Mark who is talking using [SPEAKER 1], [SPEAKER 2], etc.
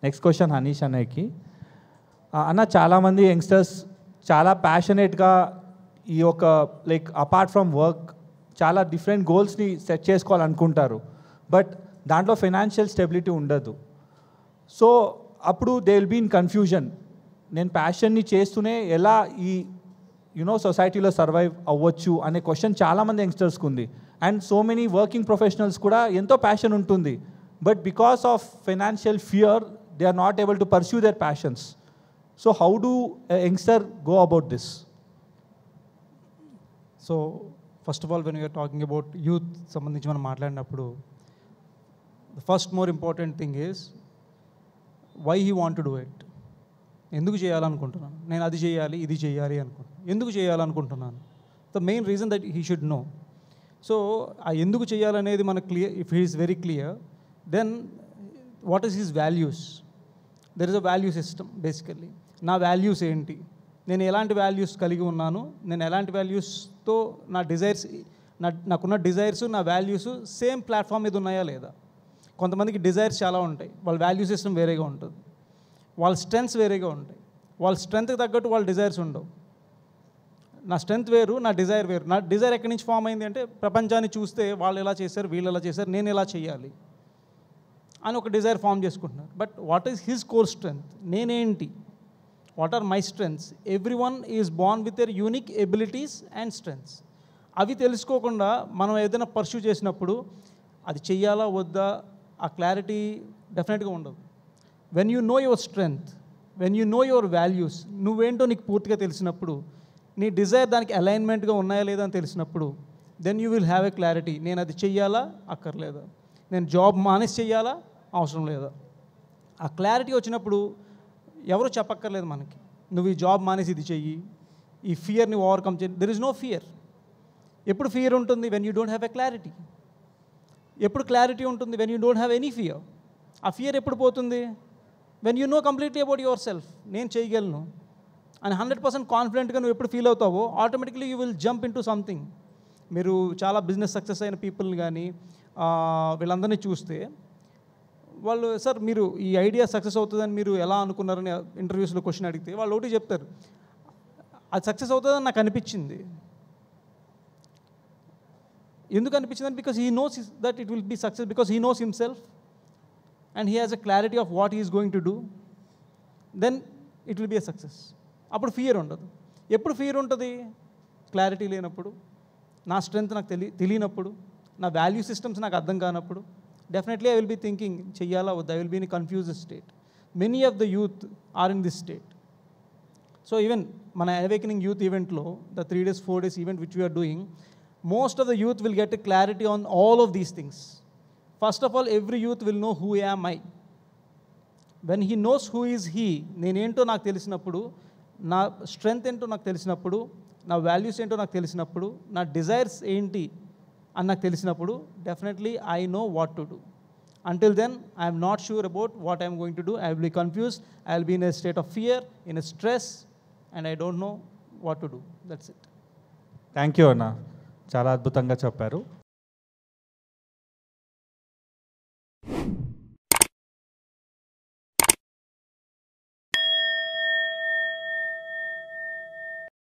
[SPEAKER 1] Next question Hanish అన్నయ్యకి. అన్న, చాలామంది యంగ్స్టర్స్ చాలా ప్యాషనేట్గా ఈ యొక్క లైక్ అపార్ట్ ఫ్రమ్ వర్క్ చాలా డిఫరెంట్ గోల్స్ని సెట్ చేసుకోవాలనుకుంటారు, బట్ దాంట్లో ఫైనాన్షియల్ స్టెబిలిటీ ఉండదు. సో అప్పుడు they will be in confusion. నేను ప్యాషన్ని చేస్తూనే ఎలా ఈ సొసైటీలో సర్వైవ్ అవ్వచ్చు అనే క్వశ్చన్ చాలామంది యంగ్స్టర్స్కి ఉంది. And so many working professionals కూడా ఎంతో ప్యాషన్ ఉంటుంది, but because of financial fear they are not able to pursue their passions. So how do youngster go about this?
[SPEAKER 2] So first of all when you're talking about youth సంబంధించి మనం మాట్లాడినప్పుడు the first more important thing is why he want to do it. ఎందుకు చేయాలనుకుంటున్నాను నేను, అది చేయాలి ఇది చేయాలి అనుకుంటున్నాను, ఎందుకు చేయాలనుకుంటున్నాను, the main reason that he should know. So ఆ ఎందుకు చేయాలనేది మనకు clear, if he is very clear, then what is his values. There is a value system basically. నా వాల్యూస్ ఏంటి, నేను ఎలాంటి వాల్యూస్ కలిగి ఉన్నాను, నేను ఎలాంటి వాల్యూస్తో నా డిజైర్స్, నాకున్న డిజైర్స్ నా వాల్యూస్ సేమ్ ప్లాట్ఫామ్ మీద ఉన్నాయా లేదా. కొంతమందికి డిజైర్స్ చాలా ఉంటాయి, వాళ్ళ వాల్యూ సిస్టమ్ వేరేగా ఉంటుంది, వాళ్ళ స్ట్రెంగ్స్ వేరేగా ఉంటాయి, వాళ్ళ స్ట్రెంగ్త్కి తగ్గట్టు వాళ్ళ డిజైర్స్ ఉండవు. నా స్ట్రెంగ్త్ వేరు, నా డిజైర్ వేరు. నా డిజైర్ ఎక్కడి నుంచి ఫామ్ అయింది అంటే, ప్రపంచాన్ని చూస్తే వాళ్ళు ఎలా చేశారు, వీళ్ళు ఎలా చేశారు, నేను ఎలా చేయాలి అని ఒక డిజైర్ ఫామ్ చేసుకుంటున్నారు. But what is his core strength, నేనేంటి, what are my strengths. Everyone is born with their unique abilities and strengths. అవి తెలుసుకోకుండా మనం ఏదైనా పర్స్యూ చేసినప్పుడు అది చెయ్యాలా వద్దా ఆ క్లారిటీ డెఫినెట్గా ఉండదు. When you know your strength, when you know your values, నువ్వేంటో నీకు పూర్తిగా తెలిసినప్పుడు, నీ డిజైర్ దానికి అలైన్మెంట్గా ఉన్నాయా లేదా అని తెలిసినప్పుడు, then you will have a clarity. నేను అది చెయ్యాలా అక్కర్లేదా, నేను జాబ్ మానేసి చెయ్యాలా అవసరం లేదా. ఆ క్లారిటీ వచ్చినప్పుడు ఎవరు చెప్పక్కర్లేదు మనకి, నువ్వు ఈ జాబ్ మానేసి ఇది చెయ్యి, ఈ ఫియర్ని ఓవర్కమ్ చేయి. There is no fear. ఎప్పుడు ఫియర్ ఉంటుంది, when you don't have a clarity. ఎప్పుడు క్లారిటీ ఉంటుంది, when you don't have any fear. ఆ ఫియర్ ఎప్పుడు పోతుంది, when you know completely about yourself, నేను చేయగలను అని 100% కాన్ఫిడెంట్గా నువ్వు ఎప్పుడు ఫీల్ అవుతావో, automatically you will jump into something. మీరు చాలా బిజినెస్ సక్సెస్ అయిన పీపుల్ని కానీ వీళ్ళందరినీ చూస్తే, వాళ్ళు సార్ మీరు ఈ ఐడియా సక్సెస్ అవుతుందని మీరు ఎలా అనుకున్నారని ఇంటర్వ్యూస్లో క్వశ్చన్ అడిగితే వాళ్ళు ఒకటి చెప్తారు, అది సక్సెస్ అవుతుందని నాకు అనిపించింది. ఎందుకు అనిపించిందని, because he knows that it will be success, because he knows himself and he has a clarity of what he is going to do, then it will be a success. అప్పుడు fear ఉండదు. ఎప్పుడు fear ఉంటుంది, clarity లేనప్పుడు, నా strength నాకు తెలియనప్పుడు, నా value systems నాకు అర్థం కానప్పుడు, definitely I will be thinking చెయ్యాలా వద్దా, I will be in a confused state. Many of the youth are in this state. So even మన అవేకనింగ్ యూత్ ఈవెంట్లో, the 3 days 4 days event which we are doing, most of the youth will get a clarity on all of these things. First of all, every youth will know who am I. When he knows who is he, నేనేంటో నాకు తెలిసినప్పుడు, నా strength ఏంటో నాకు తెలిసినప్పుడు, నా values ఏంటో నాకు తెలిసినప్పుడు, నా డిజైర్స్ ఏంటి అని నాకు తెలిసినప్పుడు, definitely I know what to do. Until then, I am not sure about what I am going to do. I will be confused. I will be in a state of fear, in a stress, and I don't know what to do. That's it.
[SPEAKER 1] Thank you, Anna. చాలా అద్భుతంగా చెప్పారు.